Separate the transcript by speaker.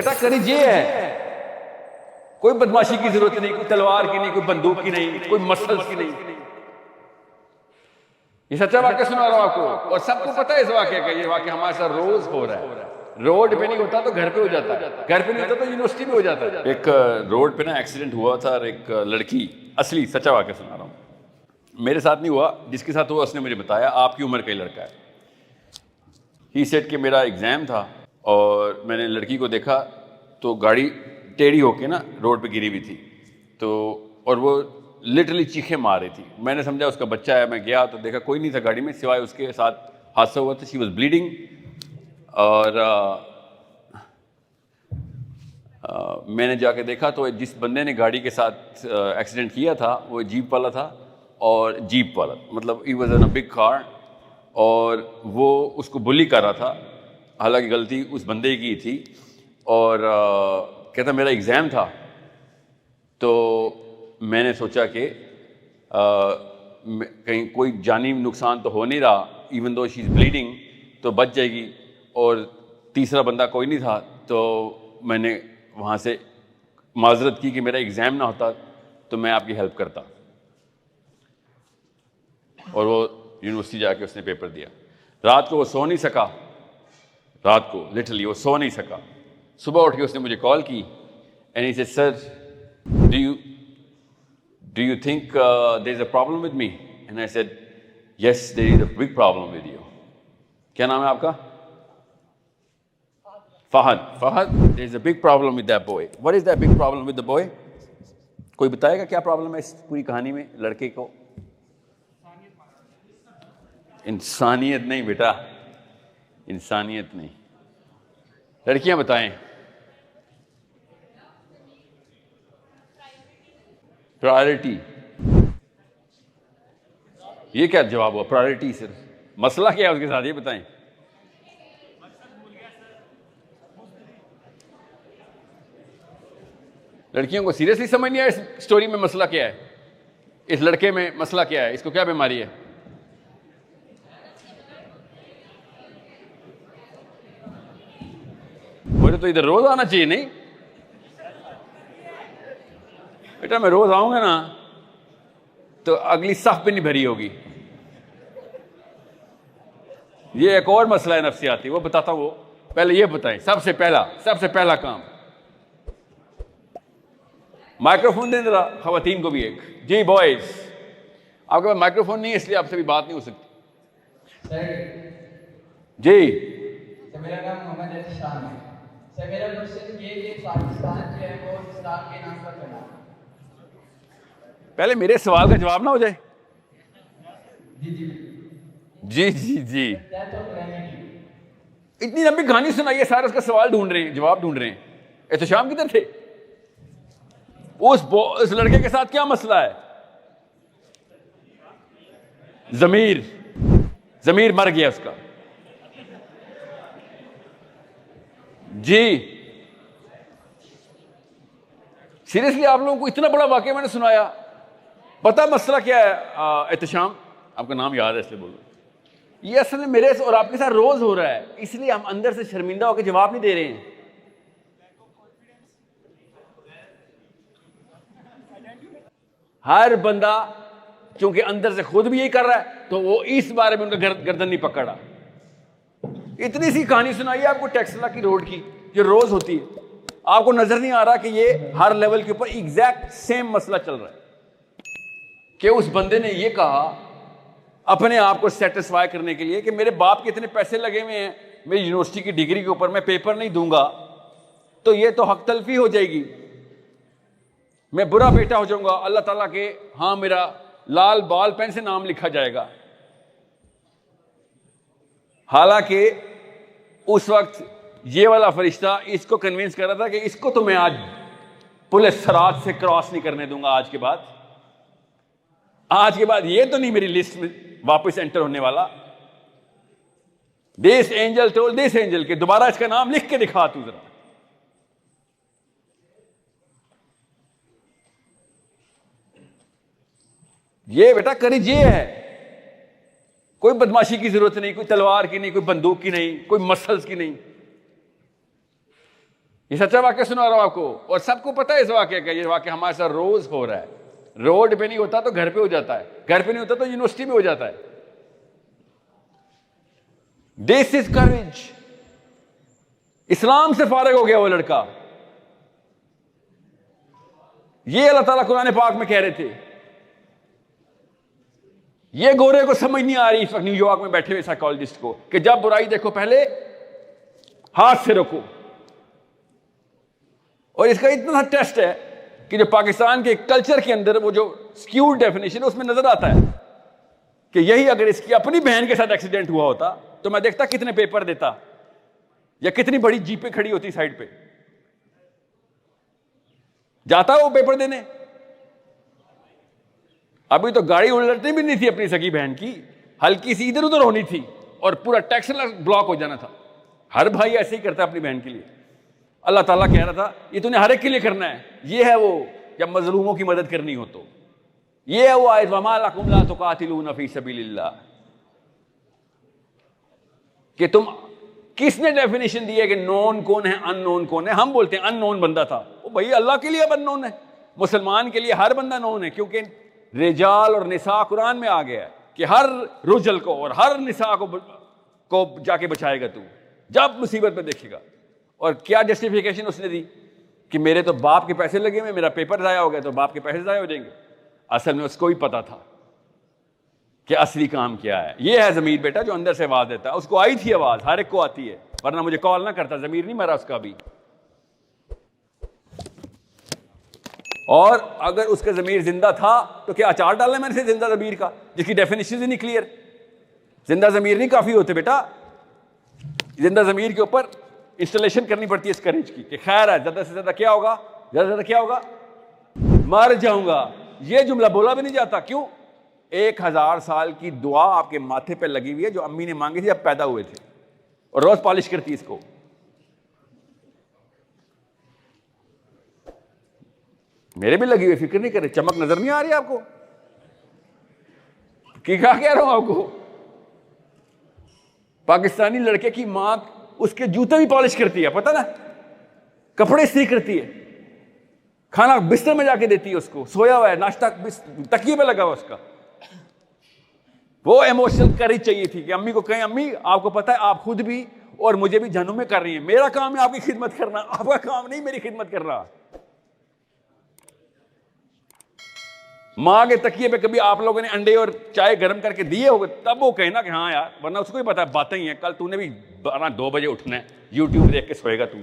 Speaker 1: बेटा करीज ये है, कोई बदमाशी की जरूरत नहीं, कोई तलवार की नहीं, कोई बंदूक की नहीं, कोई मसल्स की नहीं। ये सच्चा वाक्य सुना रहा हूं आपको, और सबको पता है इस वाक्य का। ये वाक्य हमारे साथ रोज हो रहा है। रोड पे नहीं होता तो घर पे हो जाता है, घर पे नहीं होता तो यूनिवर्सिटी में हो जाता है। एक रोड पे ना एक्सीडेंट हुआ था और एक लड़की, असली सच्चा वाक्य सुना रहा हूं, मेरे साथ नहीं हुआ, जिसके साथ हुआ उसने मुझे बताया, आपकी उम्र का ही लड़का है। ही सेड कि मेरा एग्जाम था और मैंने लड़की को देखा तो गाड़ी टेढ़ी होके ना रोड पे गिरी हुई थी, तो और वो लिटरली चीखें मार रही थी। मैंने समझा उसका बच्चा है, मैं गया तो देखा कोई नहीं था गाड़ी में सिवाय उसके साथ हादसा हुआ था। शी वॉज ब्लीडिंग और मैंने जाके देखा तो जिस बंदे ने गाड़ी के साथ एक्सीडेंट किया था वो जीप वाला था, और जीप वाला मतलब he was in a big car, और वो उसको बुली कर रहा था। हालांकि गलती उस बंदे की थी। और कहता मेरा एग्ज़ाम था, तो मैंने सोचा कि कहीं कोई जानी नुकसान तो हो नहीं रहा, even though she is bleeding तो बच जाएगी, और तीसरा बंदा कोई नहीं था, तो मैंने वहाँ से माजरत की कि मेरा एग्ज़ाम ना होता तो मैं आपकी हेल्प करता। और वो यूनिवर्सिटी जाके उसने पेपर दिया। रात को वो सो नहीं सका, रात को लिटरली वो सो नहीं सका। सुबह उठ के उसने मुझे कॉल की and he said sir do you think there is a problem with me? And I said yes, there is a big problem with you. क्या नाम है आपका? Fahad, there is a big problem with that boy. What is that big problem with the boy? कोई बताएगा क्या problem है इस पूरी कहानी में लड़के को? इंसानियत नहीं बेटा, इंसानियत नहीं। लड़कियां बताएं। प्रायोरिटी, ये क्या जवाब हुआ? प्रायोरिटी सिर्फ मसला क्या है उसके साथ ये बताएं। लड़कियों को सीरियसली समझ नहीं आया इस स्टोरी में मसला क्या है, इस लड़के में मसला क्या है, इसको क्या बीमारी है? मुझे तो इधर रोज आना चाहिए नहीं बेटा, मैं रोज आऊंगा ना तो अगली सफ भी नहीं भरी होगी। ये एक और मसला है नफ्सियाती, वो बताता हूं। वो पहले ये बताएं, सबसे पहला काम माइक्रोफोन दे जरा खवातीन को भी एक। जी बॉयज, आपके पास माइक्रोफोन नहीं है इसलिए आपसे भी बात नहीं हो सकती। जी
Speaker 2: मेरा नाम मोहम्मद एहसान है सर। मेरा क्वेश्चन ये कि पाकिस्तान जो है वो इस्लाम के नाम पर बना।
Speaker 1: पहले मेरे सवाल का जवाब ना हो जाए।
Speaker 2: जी जी
Speaker 1: जी जी जी इतनी लंबी कहानी सुनाइए, सारे उसका सवाल ढूंढ रहे हैं, जवाब ढूंढ रहे हैं। एहतशाम किधर थे? उस लड़के के साथ क्या मसला है? जमीर मर गया उसका। जी सीरियसली आप लोगों को इतना बड़ा वाकया मैंने सुनाया, पता मसला क्या है? एहतशाम, आपका नाम याद है इसलिए बोल रहा हूं। ये असल में मेरे और आपके साथ रोज हो रहा है, इसलिए हम अंदर से शर्मिंदा होकर जवाब नहीं दे रहे हैं। हर बंदा क्योंकि अंदर से खुद भी यही कर रहा है, तो वो इस बारे में उनका गर्दन नहीं पकड़ा। इतनी सी कहानी सुनाई आपको टेक्सला की रोड की, जो रोज होती है। आपको नजर नहीं आ रहा कि ये हर लेवल के ऊपर एग्जैक्ट सेम मसला चल रहा है कि उस बंदे ने ये कहा अपने आप को सेटिस्फाई करने के लिए कि मेरे बाप के इतने पैसे लगे हुए हैं मेरी यूनिवर्सिटी की डिग्री के ऊपर, मैं पेपर नहीं दूंगा तो ये तो हक तलफी हो जाएगी, मैं बुरा बेटा हो जाऊंगा अल्लाह ताला के, हाँ मेरा लाल बाल पेन से नाम लिखा जाएगा। हालांकि उस वक्त ये वाला फरिश्ता इसको कन्विंस कर रहा था कि इसको तो मैं आज पुलिस सरात से क्रॉस नहीं करने दूंगा। आज के बाद ये तो नहीं मेरी लिस्ट में वापस एंटर होने वाला। This angel told this angel के दोबारा इसका नाम लिख के दिखा तू जरा। ये बेटा करीज ये है, कोई बदमाशी की जरूरत नहीं, कोई तलवार की नहीं, कोई बंदूक की नहीं, कोई मसल्स की नहीं। ये सच्चा वाक्य सुना रहा हूं आपको, और सबको पता है इस वाक्य का। ये वाक्य हमारे साथ रोज हो रहा है। रोड पे नहीं होता तो घर पे हो जाता है, घर पे नहीं होता तो यूनिवर्सिटी में हो जाता है। दिस इज करेज। इस्लाम से फारिग हो गया वो लड़का। ये अल्लाह ताला कुरान पाक में कह रहे थे। ये गोरे को समझ नहीं आ रही इस वक्त न्यूयॉर्क में बैठे हुए साइकोलॉजिस्ट को कि जब बुराई देखो पहले हाथ से रोको। और इसका इतना टेस्ट है कि जो पाकिस्तान के कल्चर के अंदर वो जो स्क्यूड डेफिनेशन है उसमें नजर आता है कि यही अगर इसकी अपनी बहन के साथ एक्सीडेंट हुआ होता तो मैं देखता कितने पेपर देता या कितनी बड़ी जीपें खड़ी होती साइड पे। जाता वो पेपर देने। अभी तो गाड़ी उलटनी भी नहीं थी अपनी सगी बहन की, हल्की सी इधर उधर होनी थी और पूरा टैक्स ब्लॉक हो जाना था। हर भाई ऐसे ही करता है अपनी बहन के लिए। अल्लाह ताला कह रहा था ये तूने हर एक के लिए करना है। ये है वो जब मजलूमों की मदद करनी हो तो। ये है वो आयत वमा लकुम ला तुकातिलूना फी सबीलिल्लाह, कि तुम किसने डेफिनेशन दी है कि नोन कौन है अननोन कौन है। हम बोलते हैं अननोन बंदा था, वो भाई अल्लाह के लिए अब अननोन है। मुसलमान के लिए हर बंदा नोन है, क्योंकि रिजाल और निसा कुरान में आ गया है कि हर रुजल को और हर निसा को जाके बचाएगा तू जब मुसीबत में देखेगा। और क्या जस्टिफिकेशन उसने दी कि मेरे तो बाप के पैसे लगे हुए, मेरा पेपर जाया हो गया तो बाप के पैसे जाया हो जाएंगे। असल में उसको ही पता था कि असली काम क्या है। ये है ज़मीर बेटा जो अंदर से आवाज देता है। उसको आई थी आवाज, हर एक को आती है, वरना मुझे कॉल ना करता। ज़मीर नहीं मरा उसका भी। और अगर उसका ज़मीर जिंदा था तो क्या अचार डालना मैंने से जिंदा ज़मीर का, जिसकी डेफिनेशन ही नहीं क्लियर। जिंदा ज़मीर नहीं काफी होते बेटा, जिंदा ज़मीर के ऊपर इंस्टॉलेशन करनी पड़ती है इस करेज की कि खैर है, ज्यादा से ज्यादा क्या होगा, ज्यादा से ज्यादा क्या होगा, मर जाऊंगा। ये जुमला बोला भी नहीं जाता। क्यों? 1000 साल की दुआ आपके माथे पे लगी हुई है जो अम्मी ने मांगी थी जब पैदा हुए थे, और रोज पॉलिश करती इसको। मेरे भी लगी हुई, फिक्र नहीं करे। चमक नजर नहीं आ रही आपको कि क्या कह रहा हूं आपको? पाकिस्तानी लड़के की मां उसके जूते भी पॉलिश करती है, पता ना, कपड़े इस्त्री करती है, खाना बिस्तर में जाके देती है उसको, सोया हुआ है, नाश्ता तकिए पे लगा हुआ उसका। वो इमोशनल करेज चाहिए थी कि अम्मी को कहें अम्मी आपको पता है आप खुद भी और मुझे भी जहन्नुम में कर रही हैं, मेरा काम है आपकी खिदमत करना, आपका काम नहीं मेरी खिदमत करना। मां के तकिए पे कभी आप लोगों ने अंडे और चाय गर्म करके दिए होंगे तब वो कहे ना कि हाँ यार, वरना उसको भी पता है बातें ही हैं। कल तूने भी 2 बजे उठना है, यूट्यूब देख के सोएगा तू।